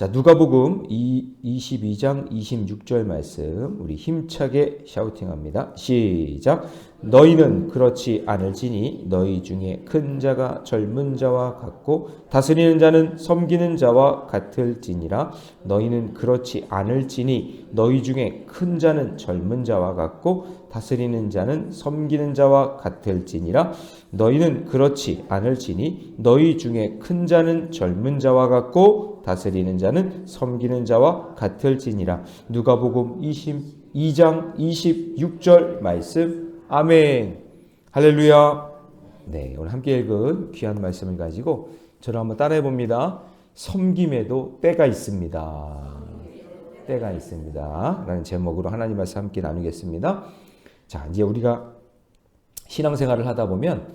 자, 누가복음 22장 26절 말씀 우리 힘차게 샤우팅합니다. 시작. 너희는 그렇지 않을지니 너희 중에 큰 자가 젊은 자와 같고 다스리는 자는 섬기는 자와 같을지니라. 너희는 그렇지 않을지니 너희 중에 큰 자는 젊은 자와 같고 다스리는 자는 섬기는 자와 같을지니라. 너희는 그렇지 않을지니 너희 중에 큰 자는 젊은 자와 같고 다스리는 자는 섬기는 자와 같을지니라. 누가복음 22장 26절 말씀. 아멘. 할렐루야. 네, 오늘 함께 읽은 귀한 말씀을 가지고 저를 한번 따라해 봅니다. 섬김에도 때가 있습니다. 때가 있습니다. 라는 제목으로 하나님 말씀 함께 나누겠습니다. 자, 이제 우리가 신앙생활을 하다 보면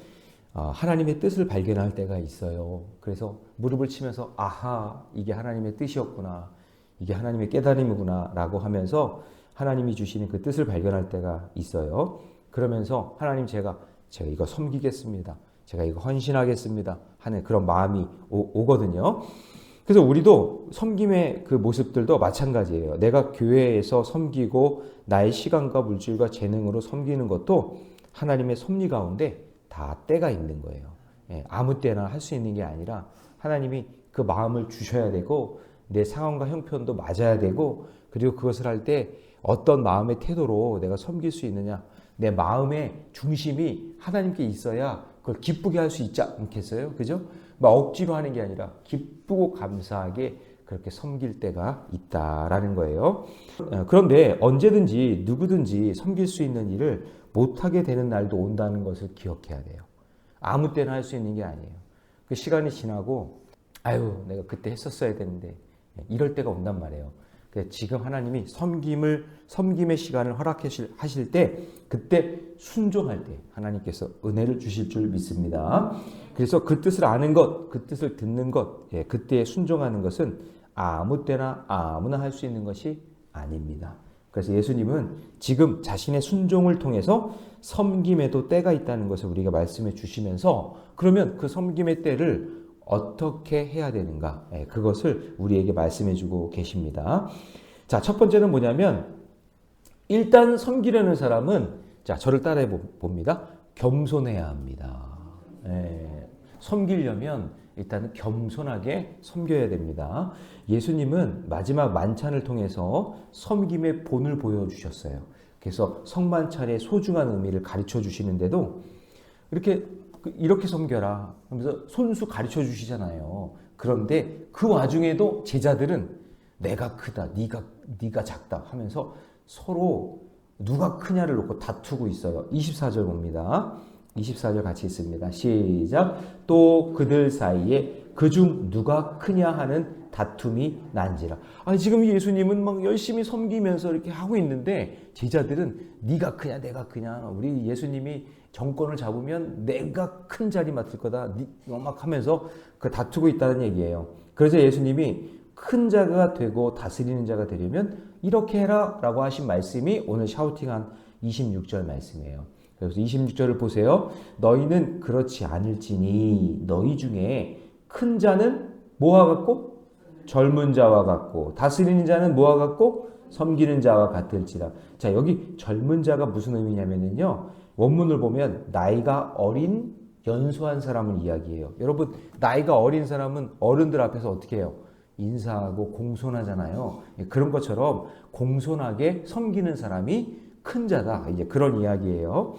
하나님의 뜻을 발견할 때가 있어요. 그래서 무릎을 치면서 아하, 이게 하나님의 뜻이었구나. 이게 하나님의 깨달음이구나 라고 하면서 하나님이 주시는 그 뜻을 발견할 때가 있어요. 그러면서 하나님 제가 이거 섬기겠습니다. 제가 이거 헌신하겠습니다. 하는 그런 마음이 오거든요. 그래서 우리도 섬김의 그 모습들도 마찬가지예요. 내가 교회에서 섬기고 나의 시간과 물질과 재능으로 섬기는 것도 하나님의 섭리 가운데 다 때가 있는 거예요. 아무 때나 할 수 있는 게 아니라 하나님이 그 마음을 주셔야 되고 내 상황과 형편도 맞아야 되고 그리고 그것을 할 때 어떤 마음의 태도로 내가 섬길 수 있느냐. 내 마음의 중심이 하나님께 있어야 그걸 기쁘게 할 수 있지 않겠어요? 그죠? 막 억지로 하는 게 아니라 기쁘고 감사하게 그렇게 섬길 때가 있다라는 거예요. 그런데 언제든지 누구든지 섬길 수 있는 일을 못하게 되는 날도 온다는 것을 기억해야 돼요. 아무 때나 할 수 있는 게 아니에요. 그 시간이 지나고 아유 내가 그때 했었어야 되는데 이럴 때가 온단 말이에요. 지금 하나님이 섬김의 시간을 허락하실 때 그때 순종할 때 하나님께서 은혜를 주실 줄 믿습니다. 그래서 그 뜻을 아는 것, 그 뜻을 듣는 것, 그때에 순종하는 것은 아무 때나 아무나 할 수 있는 것이 아닙니다. 그래서 예수님은 지금 자신의 순종을 통해서 섬김에도 때가 있다는 것을 우리가 말씀해 주시면서 그러면 그 섬김의 때를 어떻게 해야 되는가? 그것을 우리에게 말씀해 주고 계십니다. 자, 첫 번째는 뭐냐면 일단 섬기려는 사람은 자, 저를 따라해 봅니다. 겸손해야 합니다. 섬기려면 일단 겸손하게 섬겨야 됩니다. 예수님은 마지막 만찬을 통해서 섬김의 본을 보여주셨어요. 그래서 성만찬의 소중한 의미를 가르쳐 주시는데도 이렇게 섬겨라 하면서 손수 가르쳐 주시잖아요. 그런데 그 와중에도 제자들은 내가 크다, 네가 작다 하면서 서로 누가 크냐를 놓고 다투고 있어요. 24절 봅니다. 24절 같이 있습니다. 시작. 또 그들 사이에 그중 누가 크냐 하는 다툼이 난지라. 지금 예수님은 막 열심히 섬기면서 이렇게 하고 있는데 제자들은 네가 크냐 내가 크냐 우리 예수님이 정권을 잡으면 내가 큰 자리 맡을 거다 막 하면서 그 다투고 있다는 얘기예요. 그래서 예수님이 큰 자가 되고 다스리는 자가 되려면 이렇게 해라 라고 하신 말씀이 오늘 샤우팅한 26절 말씀이에요. 그래서 26절을 보세요. 너희는 그렇지 않을지니 너희 중에 큰 자는 뭐와 같고 젊은 자와 같고 다스리는 자는 뭐와 같고 섬기는 자와 같을지라. 자, 여기 젊은 자가 무슨 의미냐면요. 원문을 보면 나이가 어린 연소한 사람을 이야기해요. 여러분 나이가 어린 사람은 어른들 앞에서 어떻게 해요? 인사하고 공손하잖아요. 그런 것처럼 공손하게 섬기는 사람이 큰 자다. 이제 그런 이야기예요.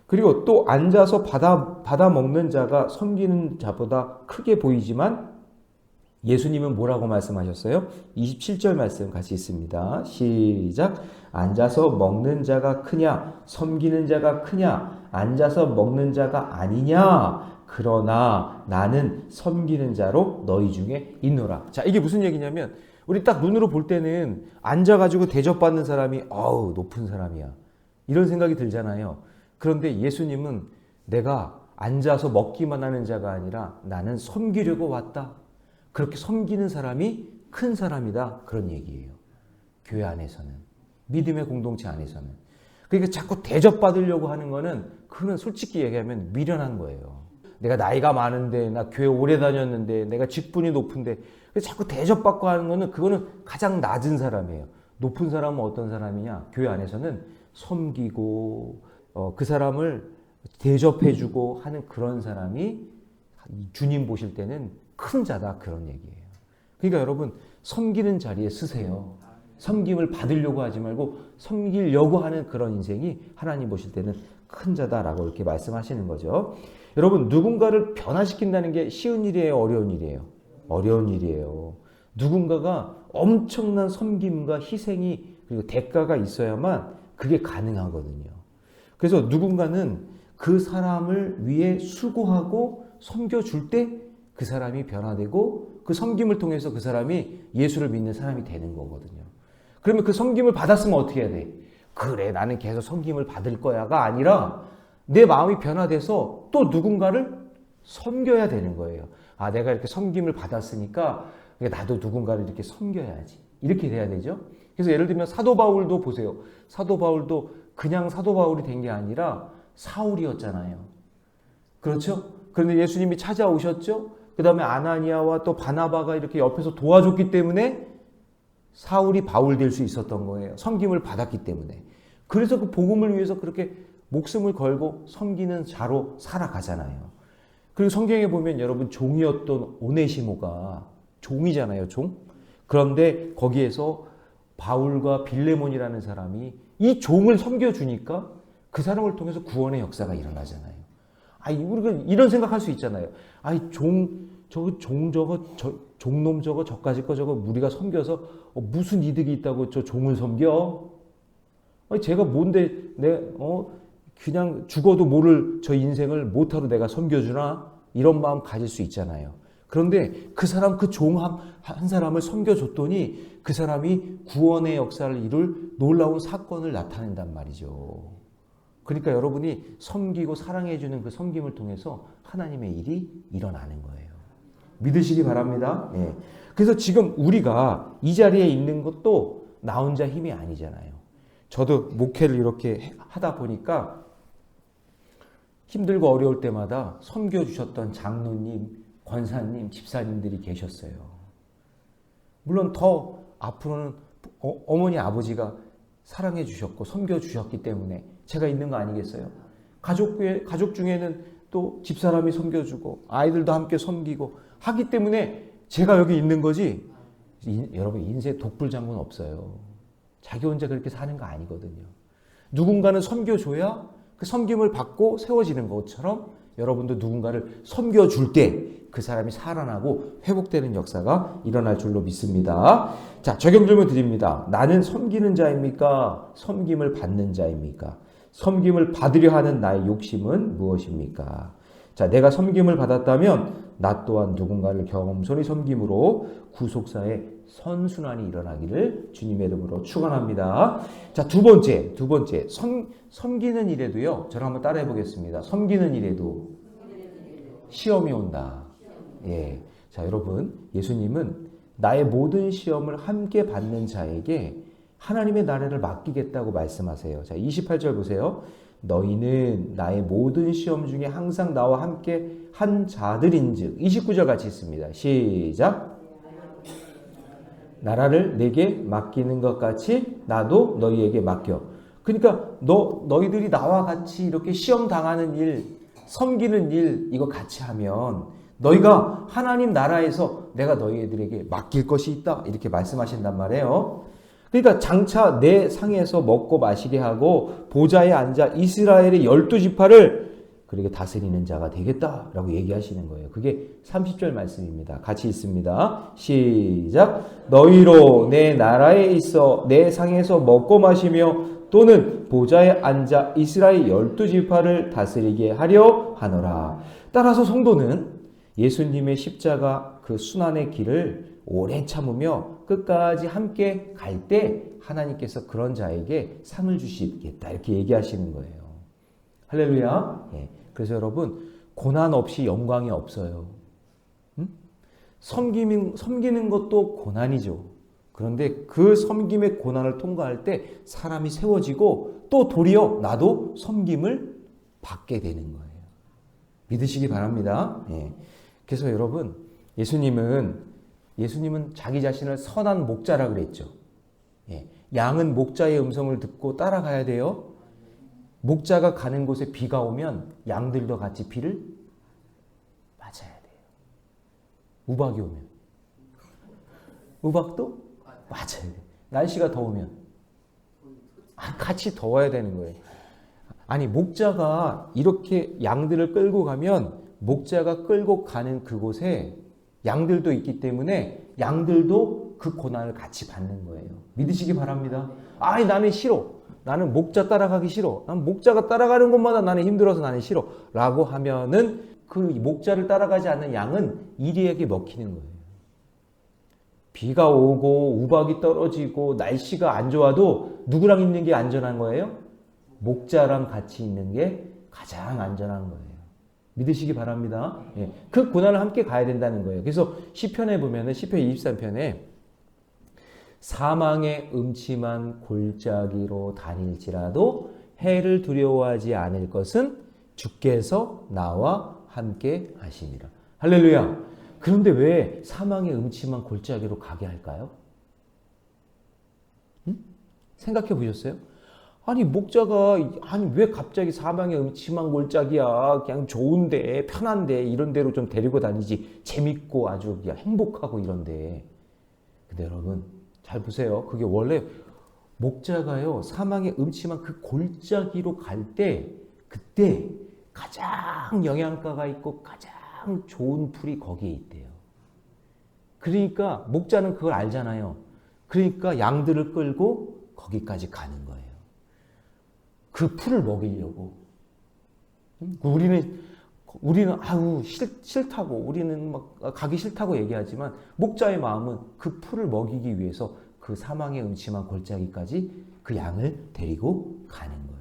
그리고 또 앉아서 받아 먹는 자가 섬기는 자보다 크게 보이지만 예수님은 뭐라고 말씀하셨어요? 27절 말씀 같이 있습니다. 시작. 앉아서 먹는 자가 크냐? 섬기는 자가 크냐? 앉아서 먹는 자가 아니냐? 그러나 나는 섬기는 자로 너희 중에 있노라. 자, 이게 무슨 얘기냐면 우리 딱 눈으로 볼 때는 앉아가지고 대접받는 사람이 높은 사람이야. 이런 생각이 들잖아요. 그런데 예수님은 내가 앉아서 먹기만 하는 자가 아니라 나는 섬기려고 왔다. 그렇게 섬기는 사람이 큰 사람이다. 그런 얘기예요. 교회 안에서는. 믿음의 공동체 안에서는. 그러니까 자꾸 대접받으려고 하는 거는 그거는 솔직히 얘기하면 미련한 거예요. 내가 나이가 많은데, 나 교회 오래 다녔는데, 내가 직분이 높은데, 자꾸 대접받고 하는 거는 그거는 가장 낮은 사람이에요. 높은 사람은 어떤 사람이냐? 교회 안에서는 섬기고 그 사람을 대접해주고 하는 그런 사람이 주님 보실 때는 큰 자다, 그런 얘기예요. 그러니까 여러분, 섬기는 자리에 쓰세요. 섬김을 받으려고 하지 말고 섬기려고 하는 그런 인생이 하나님 보실 때는 큰 자다라고 이렇게 말씀하시는 거죠. 여러분, 누군가를 변화시킨다는 게 쉬운 일이에요, 어려운 일이에요? 어려운 일이에요. 누군가가 엄청난 섬김과 희생이 그리고 대가가 있어야만 그게 가능하거든요. 그래서 누군가는 그 사람을 위해 수고하고 섬겨줄 때 그 사람이 변화되고 그 섬김을 통해서 그 사람이 예수를 믿는 사람이 되는 거거든요. 그러면 그 섬김을 받았으면 어떻게 해야 돼? 그래, 나는 계속 섬김을 받을 거야가 아니라 내 마음이 변화돼서 또 누군가를 섬겨야 되는 거예요. 아, 내가 이렇게 섬김을 받았으니까 나도 누군가를 이렇게 섬겨야지. 이렇게 돼야 되죠. 그래서 예를 들면 사도 바울도 보세요. 사도 바울도 그냥 사도 바울이 된 게 아니라 사울이었잖아요. 그렇죠? 그런데 예수님이 찾아오셨죠? 그 다음에 아나니아와 또 바나바가 이렇게 옆에서 도와줬기 때문에 사울이 바울 될 수 있었던 거예요. 섬김을 받았기 때문에. 그래서 그 복음을 위해서 그렇게 목숨을 걸고 섬기는 자로 살아가잖아요. 그리고 성경에 보면 여러분, 종이었던 오네시모가 종이잖아요, 종. 그런데 거기에서 바울과 빌레몬이라는 사람이 이 종을 섬겨주니까 그 사람을 통해서 구원의 역사가 일어나잖아요. 우리가 이런 생각할 수 있잖아요. 종놈 저거 저까지 거 저거 우리가 섬겨서 무슨 이득이 있다고 저 종을 섬겨? 제가 뭔데 그냥 죽어도 모를 저 인생을 못하러 내가 섬겨주나? 이런 마음 가질 수 있잖아요. 그런데 그 사람, 그 종 한 사람을 섬겨줬더니 그 사람이 구원의 역사를 이룰 놀라운 사건을 나타낸단 말이죠. 그러니까 여러분이 섬기고 사랑해주는 그 섬김을 통해서 하나님의 일이 일어나는 거예요. 믿으시기 바랍니다. 예. 그래서 지금 우리가 이 자리에 있는 것도 나 혼자 힘이 아니잖아요. 저도 목회를 이렇게 하다 보니까 힘들고 어려울 때마다 섬겨주셨던 장로님, 권사님, 집사님들이 계셨어요. 물론 더 앞으로는 어머니, 아버지가 사랑해 주셨고 섬겨 주셨기 때문에 제가 있는 거 아니겠어요? 가족 중에는 또 집사람이 섬겨주고 아이들도 함께 섬기고 하기 때문에 제가 여기 있는 거지. 여러분, 인생 독불장군 없어요. 자기 혼자 그렇게 사는 거 아니거든요. 누군가는 섬겨줘야 그 섬김을 받고 세워지는 것처럼 여러분도 누군가를 섬겨줄 때 그 사람이 살아나고 회복되는 역사가 일어날 줄로 믿습니다. 자, 적용 질문 드립니다. 나는 섬기는 자입니까? 섬김을 받는 자입니까? 섬김을 받으려 하는 나의 욕심은 무엇입니까? 자, 내가 섬김을 받았다면 나 또한 누군가를 겸손히 섬김으로 구속사의 선순환이 일어나기를 주님의 이름으로 축원합니다. 자, 두 번째, 섬기는 일에도요. 저를 한번 따라해 보겠습니다. 섬기는 일에도 시험이 온다. 예. 자, 여러분, 예수님은 나의 모든 시험을 함께 받는 자에게 하나님의 나라를 맡기겠다고 말씀하세요. 자, 28절 보세요. 너희는 나의 모든 시험 중에 항상 나와 함께 한 자들인즉. 29절 같이 있습니다. 시작. 나라를 내게 맡기는 것 같이 나도 너희에게 맡겨. 그러니까 너희들이 나와 같이 이렇게 시험 당하는 일, 섬기는 일, 이거 같이 하면 너희가 하나님 나라에서 내가 너희들에게 맡길 것이 있다. 이렇게 말씀하신단 말이에요. 그러니까 장차 내 상에서 먹고 마시게 하고 보좌에 앉아 이스라엘의 12지파를 그렇게 다스리는 자가 되겠다라고 얘기하시는 거예요. 그게 30절 말씀입니다. 같이 있습니다. 시작. 너희로 내 나라에 있어 내 상에서 먹고 마시며 또는 보좌에 앉아 이스라엘 12지파를 다스리게 하려 하노라. 따라서 성도는 예수님의 십자가 그 순환의 길을 오래 참으며 끝까지 함께 갈 때 하나님께서 그런 자에게 상을 주시겠다 이렇게 얘기하시는 거예요. 할렐루야. 예. 그래서 여러분, 고난 없이 영광이 없어요. 섬기는 것도 고난이죠. 그런데 그 섬김의 고난을 통과할 때 사람이 세워지고 또 도리어 나도 섬김을 받게 되는 거예요. 믿으시기 바랍니다. 예. 그래서 여러분, 예수님은 자기 자신을 선한 목자라 그랬죠. 예. 양은 목자의 음성을 듣고 따라가야 돼요. 목자가 가는 곳에 비가 오면 양들도 같이 비를 맞아야 돼요. 우박이 오면 우박도 맞아야 돼요. 날씨가 더우면 같이 더워야 되는 거예요. 아니, 목자가 이렇게 양들을 끌고 가면 목자가 끌고 가는 그곳에 양들도 있기 때문에 양들도 그 고난을 같이 받는 거예요. 믿으시기 바랍니다. 아이, 나는 싫어. 나는 목자 따라가기 싫어. 난 목자가 따라가는 곳마다 나는 힘들어서 나는 싫어. 라고 하면은 그 목자를 따라가지 않는 양은 이리에게 먹히는 거예요. 비가 오고 우박이 떨어지고 날씨가 안 좋아도 누구랑 있는 게 안전한 거예요? 목자랑 같이 있는 게 가장 안전한 거예요. 믿으시기 바랍니다. 예. 그 고난을 함께 가야 된다는 거예요. 그래서 시편에 보면은 시편 23편에 사망의 음침한 골짜기로 다닐지라도 해를 두려워하지 않을 것은 주께서 나와 함께 하심이라. 할렐루야. 그런데 왜 사망의 음침한 골짜기로 가게 할까요? 생각해 보셨어요? 아니, 목자가 왜 갑자기 사망의 음침한 골짜기야, 그냥 좋은데 편한데 이런 데로 좀 데리고 다니지, 재밌고 아주 그냥 행복하고 이런데. 근데 여러분 잘 보세요. 그게 원래 목자가요, 사망의 음침한 그 골짜기로 갈 때 그때 가장 영양가가 있고 가장 좋은 풀이 거기에 있대요. 그러니까 목자는 그걸 알잖아요. 그러니까 양들을 끌고 거기까지 가는 거예요. 그 풀을 먹이려고. 우리는 아유 싫다고, 우리는 막 가기 싫다고 얘기하지만 목자의 마음은 그 풀을 먹이기 위해서 그 사망의 음침한 골짜기까지 그 양을 데리고 가는 거예요.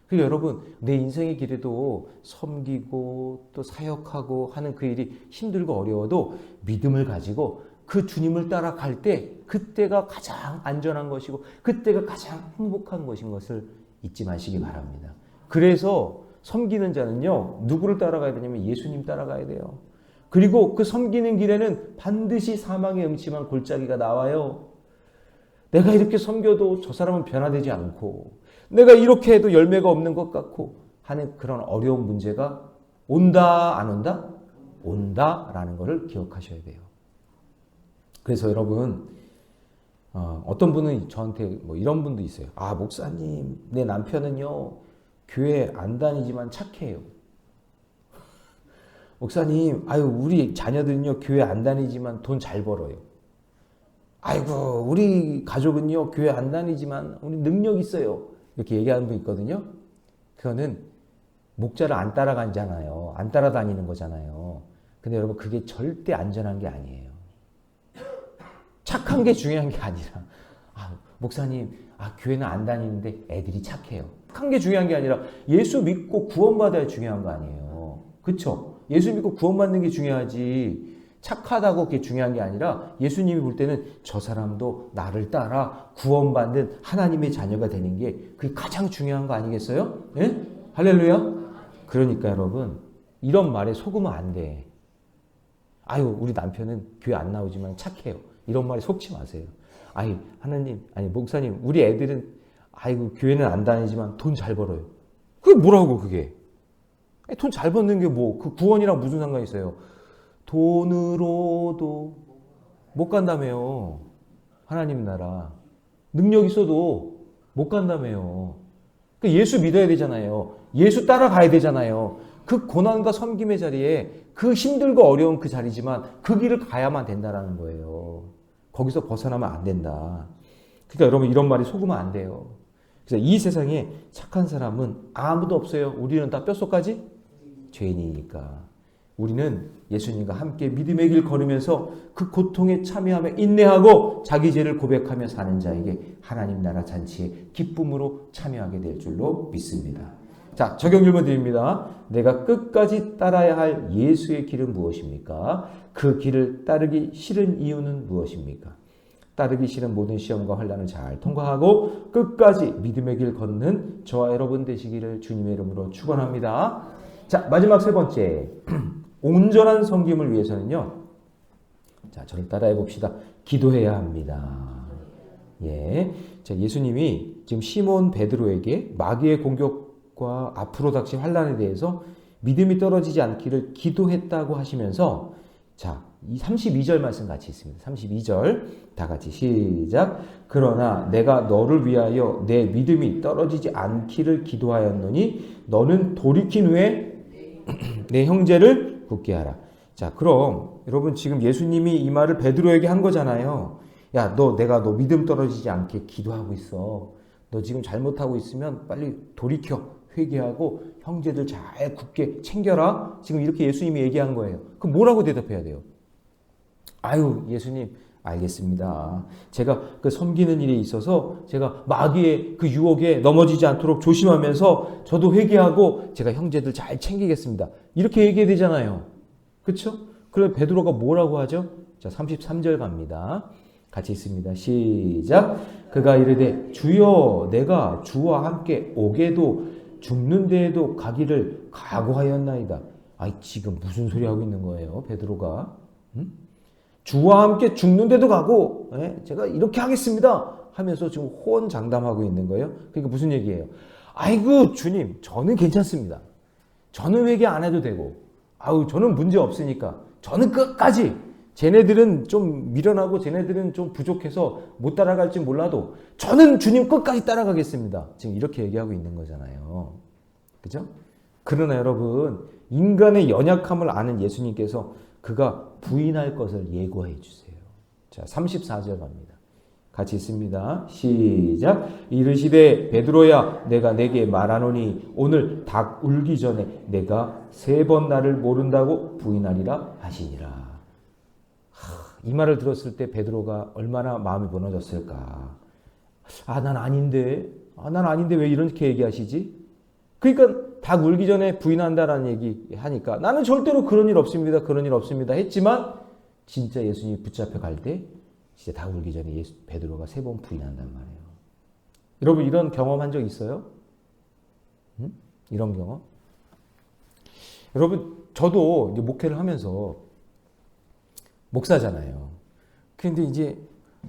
그리고 여러분, 내 인생의 길에도 섬기고 또 사역하고 하는 그 일이 힘들고 어려워도 믿음을 가지고 그 주님을 따라갈 때 그때가 가장 안전한 것이고 그때가 가장 행복한 것인 것을 잊지 마시기 바랍니다. 그래서 섬기는 자는요, 누구를 따라가야 되냐면 예수님 따라가야 돼요. 그리고 그 섬기는 길에는 반드시 사망의 음침한 골짜기가 나와요. 내가 이렇게 섬겨도 저 사람은 변화되지 않고, 내가 이렇게 해도 열매가 없는 것 같고 하는 그런 어려운 문제가 온다, 안 온다? 온다라는 것을 기억하셔야 돼요. 그래서 여러분, 어떤 분은 저한테 뭐 이런 분도 있어요. 아, 목사님, 내 남편은요, 교회 안 다니지만 착해요. 목사님, 아유, 우리 자녀들은요, 교회 안 다니지만 돈 잘 벌어요. 아이고, 우리 가족은요, 교회 안 다니지만 우리 능력 있어요. 이렇게 얘기하는 분 있거든요. 그거는 목자를 안 따라가잖아요. 안 따라다니는 거잖아요. 근데 여러분, 그게 절대 안전한 게 아니에요. 착한 게 중요한 게 아니라, 목사님, 교회는 안 다니는데 애들이 착해요. 착한 게 중요한 게 아니라 예수 믿고 구원받아야 중요한 거 아니에요. 그렇죠? 예수 믿고 구원받는 게 중요하지, 착하다고 그게 중요한 게 아니라 예수님이 볼 때는 저 사람도 나를 따라 구원받는 하나님의 자녀가 되는 게 그게 가장 중요한 거 아니겠어요? 예? 할렐루야? 그러니까 여러분, 이런 말에 속으면 안 돼. 아유, 우리 남편은 교회 안 나오지만 착해요. 이런 말에 속지 마세요. 아니, 하나님, 아니, 목사님, 우리 애들은, 아이고, 교회는 안 다니지만 돈 잘 벌어요. 그게 뭐라고, 그게? 돈 잘 버는 게 뭐, 그 구원이랑 무슨 상관이 있어요? 돈으로도 못 간다며요. 하나님 나라. 능력 있어도 못 간다며요. 그러니까 예수 믿어야 되잖아요. 예수 따라가야 되잖아요. 그 고난과 섬김의 자리에 그 힘들고 어려운 그 자리지만 그 길을 가야만 된다라는 거예요. 거기서 벗어나면 안 된다. 그러니까 여러분, 이런 말이 속으면 안 돼요. 그래서 이 세상에 착한 사람은 아무도 없어요. 우리는 다 뼛속까지 죄인이니까. 우리는 예수님과 함께 믿음의 길 걸으면서 그 고통에 참여하며 인내하고 자기 죄를 고백하며 사는 자에게 하나님 나라 잔치에 기쁨으로 참여하게 될 줄로 믿습니다. 자, 적용 질문 드립니다. 내가 끝까지 따라야 할 예수의 길은 무엇입니까? 그 길을 따르기 싫은 이유는 무엇입니까? 따르기 싫은 모든 시험과 환난을 잘 통과하고 끝까지 믿음의 길 걷는 저와 여러분 되시기를 주님의 이름으로 축원합니다. 자, 마지막 세 번째. 온전한 섬김을 위해서는요. 자, 저를 따라해 봅시다. 기도해야 합니다. 예. 자, 예수님이 지금 시몬 베드로에게 마귀의 공격과 앞으로 닥칠 환난에 대해서 믿음이 떨어지지 않기를 기도했다고 하시면서 자, 이 32절 말씀 같이 있습니다. 32절 다 같이 시작. 그러나 내가 너를 위하여 내 믿음이 떨어지지 않기를 기도하였노니 너는 돌이킨 후에 내 형제를 굳게 하라. 자, 그럼 여러분 지금 예수님이 이 말을 베드로에게 한 거잖아요. 야, 내가 너 믿음 떨어지지 않게 기도하고 있어. 너 지금 잘못하고 있으면 빨리 돌이켜. 회개하고 형제들 잘 굳게 챙겨라. 지금 이렇게 예수님이 얘기한 거예요. 그럼 뭐라고 대답해야 돼요? 아유, 예수님, 알겠습니다. 제가 그 섬기는 일에 있어서 제가 마귀의 그 유혹에 넘어지지 않도록 조심하면서 저도 회개하고 제가 형제들 잘 챙기겠습니다. 이렇게 얘기해야 되잖아요. 그렇죠? 그럼 베드로가 뭐라고 하죠? 자, 33절 갑니다. 같이 있습니다. 시작. 그가 이르되 주여 내가 주와 함께 오게도 죽는 데에도 가기를 각오하였나이다. 아이, 지금 무슨 소리 하고 있는 거예요, 베드로가? 응? 주와 함께 죽는 데도 가고, 제가 이렇게 하겠습니다 하면서 지금 호언장담하고 있는 거예요. 그러니까 무슨 얘기예요? 아이고 주님, 저는 괜찮습니다. 저는 회개 안 해도 되고, 아우 저는 문제 없으니까 저는 끝까지. 쟤네들은 좀 미련하고 쟤네들은 좀 부족해서 못 따라갈지 몰라도 저는 주님 끝까지 따라가겠습니다. 지금 이렇게 얘기하고 있는 거잖아요. 그죠? 그러나 여러분, 인간의 연약함을 아는 예수님께서 그가 부인할 것을 예고해 주세요. 자, 34절 갑니다. 같이 있습니다. 시작. 이르시되 베드로야 내가 내게 말하노니 오늘 닭 울기 전에 내가 3번 나를 모른다고 부인하리라 하시니라. 이 말을 들었을 때 베드로가 얼마나 마음이 무너졌을까. 난 아닌데 왜 이렇게 얘기하시지? 그러니까 닭 울기 전에 부인한다라는 얘기 하니까 나는 절대로 그런 일 없습니다 했지만 진짜 예수님이 붙잡혀 갈 때 진짜 닭 울기 전에 베드로가 3번 부인한단 말이에요. 여러분 이런 경험한 적 있어요? 응? 이런 경험? 여러분 저도 이제 목회를 하면서 목사잖아요. 근데 이제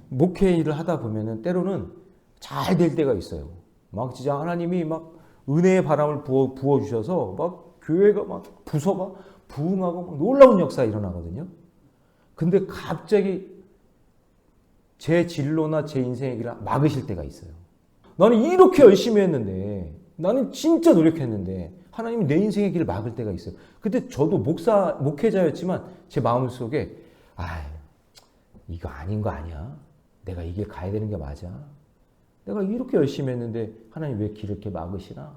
목회 일을 하다 보면은 때로는 잘 될 때가 있어요. 막 진짜 하나님이 막 은혜의 바람을 부어 주셔서 막 교회가 막 부서가 부흥하고 막 놀라운 역사가 일어나거든요. 근데 갑자기 제 진로나 제 인생의 길을 막으실 때가 있어요. 나는 이렇게 열심히 했는데, 나는 진짜 노력했는데 하나님이 내 인생의 길을 막을 때가 있어요. 그때 저도 목회자였지만 제 마음속에 이거 아닌 거 아니야? 내가 이 길 가야 되는 게 맞아? 내가 이렇게 열심히 했는데 하나님 왜 길을 이렇게 막으시나?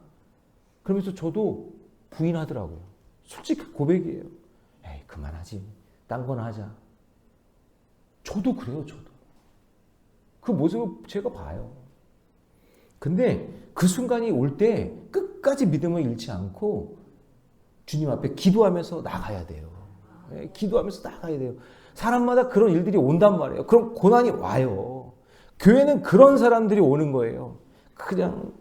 그러면서 저도 부인하더라고요. 솔직히 고백이에요. 에이 그만하지. 딴 거나 하자. 저도 그래요. 저도. 그 모습을 제가 봐요. 근데 그 순간이 올 때 끝까지 믿음을 잃지 않고 주님 앞에 기도하면서 나가야 돼요. 기도하면서 나가야 돼요. 사람마다 그런 일들이 온단 말이에요. 그럼 고난이 와요. 교회는 그런 사람들이 오는 거예요. 그냥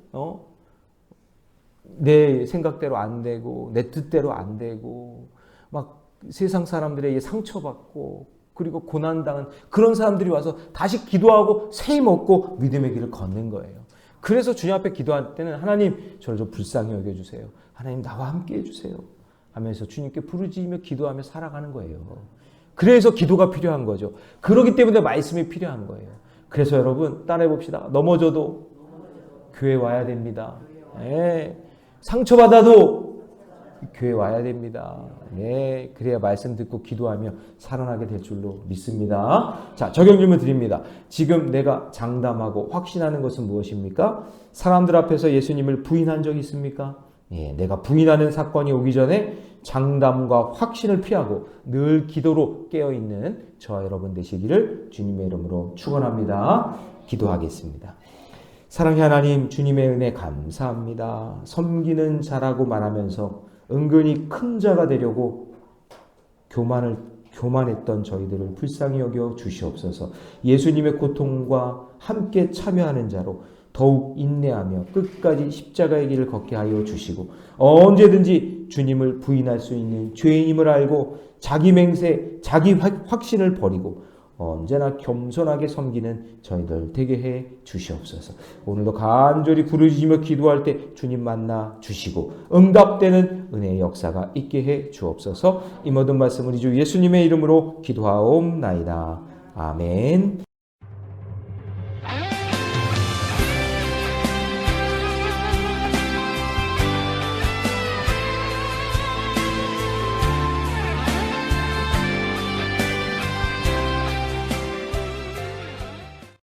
내 생각대로 안 되고 내 뜻대로 안 되고 막 세상 사람들에게 상처받고 그리고 고난당한 그런 사람들이 와서 다시 기도하고 새 힘 얻고 믿음의 길을 걷는 거예요. 그래서 주님 앞에 기도할 때는 하나님 저를 좀 불쌍히 여겨주세요. 하나님 나와 함께 해주세요. 하면서 주님께 부르짖으며 기도하며 살아가는 거예요. 그래서 기도가 필요한 거죠. 그렇기 때문에 말씀이 필요한 거예요. 그래서 여러분 따라해 봅시다. 넘어져도 교회 와야 됩니다. 네. 상처받아도 교회 와야 됩니다. 네. 그래야 말씀 듣고 기도하며 살아나게 될 줄로 믿습니다. 자, 적용 질문 드립니다. 지금 내가 장담하고 확신하는 것은 무엇입니까? 사람들 앞에서 예수님을 부인한 적이 있습니까? 예, 내가 부인하는 사건이 오기 전에 장담과 확신을 피하고 늘 기도로 깨어있는 저와 여러분 되시기를 주님의 이름으로 축원합니다. 기도하겠습니다. 사랑의 하나님, 주님의 은혜 감사합니다. 섬기는 자라고 말하면서 은근히 큰 자가 되려고 교만했던 저희들을 불쌍히 여겨 주시옵소서. 예수님의 고통과 함께 참여하는 자로 더욱 인내하며 끝까지 십자가의 길을 걷게 하여 주시고 언제든지 주님을 부인할 수 있는 죄인임을 알고 자기 맹세, 자기 확신을 버리고 언제나 겸손하게 섬기는 저희들 되게 해 주시옵소서. 오늘도 간절히 부르짖으며 기도할 때 주님 만나 주시고 응답되는 은혜의 역사가 있게 해 주옵소서. 이 모든 말씀 우리 주 예수님의 이름으로 기도하옵나이다. 아멘.